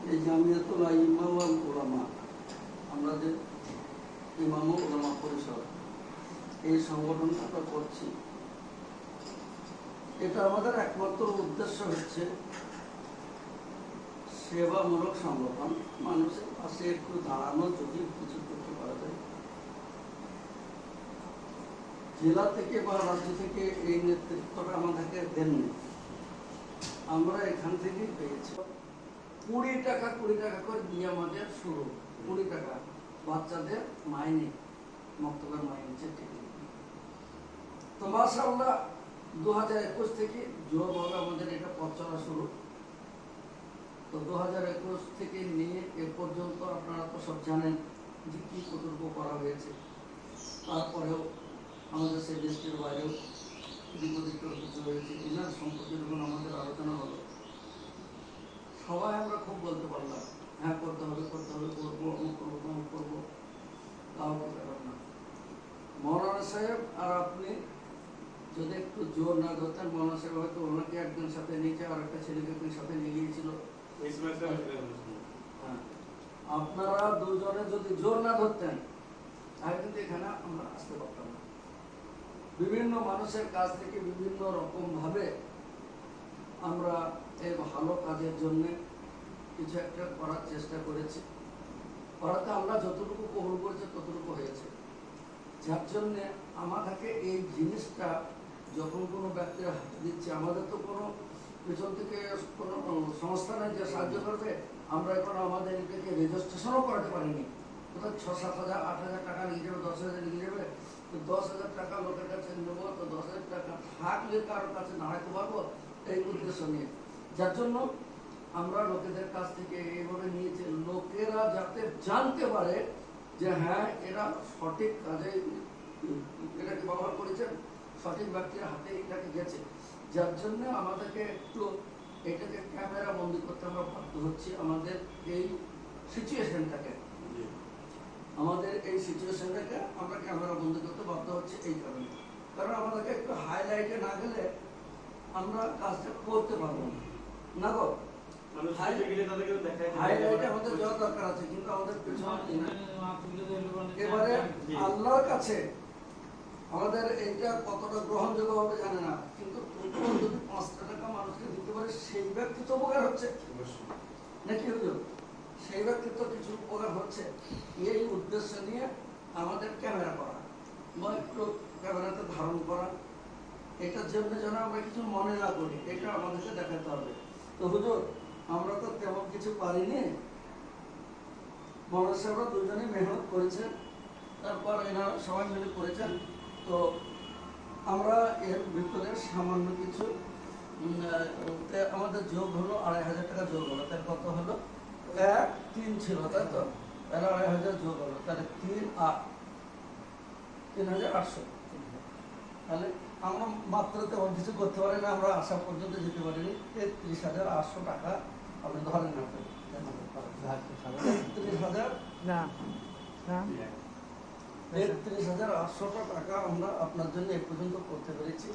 এই জামিয়াতুল আইম্মা ওয়াল উলামা, আমরা যে ইমাম ও উলামা পরিষদ এই সংগঠনটা আমরা করছি, এটা আমাদের একমাত্র উদ্দেশ্য হচ্ছে সেবামূলক সংগঠন, মানুষের পাশে একটু দাঁড়ানো, যদি কিছু করতে পারা যায়। জেলা থেকে বা রাজ্য থেকে এই নেতৃত্বটা আমাদেরকে দেননি, আমরা এখান থেকেই পেয়েছি। 20 টাকা করে দিয়ে আমাদের শুরু, 20 টাকা বাচ্চাদের মাইনে, মক্তবের মাইনে চেটে। তো মাশাআল্লাহ 2021 থেকে জোরভাবে আমাদের এটা পথ চলা শুরু। তো 2021 থেকে নিয়ে এ পর্যন্ত আপনারা তো সব জানেন যে কি কতটুকু করা হয়েছে। তারপরেও আমাদের সেই দেশটির বাইরেও বিপদীত কিছু হয়েছে, এনার সম্পর্কে যখন আমাদের আলোচনা হলো, সবাই আমরা খুব বলতে পারলাম হ্যাঁ করতে হবে, করবো, অমুক করবো, তমুক করবো, তাও করতে পারলাম না। মৌলানা সাহেব আর আপনি যদি একটু জোর না ধরতেন, মৌলানা সাহেব হয়তো ওনাকে একজন সাথে নিয়েছে আর একটা ছেলেকে একজন সাথে নিয়ে গিয়েছিল। আপনারা দুজনে যদি জোর না ধরতেন তাহলে কিন্তু এখানে আমরা আসতে পারতাম না। বিভিন্ন মানুষের কাছ থেকে বিভিন্ন রকম ভাবে আমরা এই ভালো কাজের জন্য কিছু একটা করার চেষ্টা করেছি, করাতে আমরা যতটুকু কবুল করেছি ততটুকু হয়েছে। যার জন্যে আমাদেরকে এই জিনিসটা যখন কোনো ব্যক্তিরা হাতে দিচ্ছে, আমাদের তো কোনো পিছন থেকে কোনো সংস্থা নেই যে সাহায্য করবে। আমরা এখন আমাদের এটাকে রেজিস্ট্রেশনও করাতে পারিনি। কোথাও 6-7 হাজার 8 হাজার টাকা নিয়ে যাবে, 10 হাজার নিয়ে যাবে। তো 10 হাজার টাকা লোকের কাছে নেবো, তো 10 হাজার টাকা থাকলে কারোর কাছে দাঁড়াতে পারবো, এই উদ্দেশ্য নিয়ে। যার জন্য আমরা লোকেদের কাছ থেকে এইভাবে নিয়েছি, লোকেরা যাতে জানতে পারে যে হ্যাঁ এরা সঠিক কাজে এটাকে ব্যবহার করেছেন, সঠিক ব্যক্তির হাতে এটাকে গেছে। যার জন্য আমাদেরকে একটু এটাকে ক্যামেরা বন্দি করতে আমরা বাধ্য হচ্ছি। আমাদের এই সিচুয়েশনটাকে আমরা ক্যামেরা বন্দি করতে বাধ্য হচ্ছি এই কারণে, কারণ আমাদেরকে একটু হাইলাইটে না গেলে আমরা কাজটা করতে পারবো না গো। হাইলাইটে আমাদের যাওয়ার দরকার আছে, কিন্তু আমাদের এবারে আল্লাহর কাছে আমাদের এইটা কতটা গ্রহণযোগ্য হবে জানে না, কিন্তু যদি 5 টাকা মানুষকে দিতে পারে সেই ব্যক্তি তো উপকার হচ্ছে নাকি হুজুর? সেই ব্যক্তি তো কিছু উপকার হচ্ছে। এই উদ্দেশ্য নিয়ে আমাদের ক্যামেরা করা বা একটু ক্যামেরাতে ধারণ করা, এটার জন্য যেন আমরা কিছু মনে না করি, এটা আমাদেরকে দেখাতে হবে। তো হুজুর আমরা তো তেমন কিছু পারিনি, মৌলানা সাহেবরা দুজনে মেহনত করেছেন, তারপর এনারা সবাই মিলে করেছেন। তো আমরা এর ভিতরে সামান্য কিছু আমাদের যোগ হলো 2,500 টাকা যোগ হলো, তার কত হলো? 1-3 ছিল, তাই তো? তাহলে 2,500 যোগ হলো, তাহলে 3,800। তাহলে আমরা মাত্র তেমন কিছু করতে পারি না, আমরা আশা পর্যন্ত যেতে পারিনি। 33,800 টাকা আপনি ধরেন না, 33,800 টাকা আমরা আপনার জন্য এ পর্যন্ত করতে পেরেছি।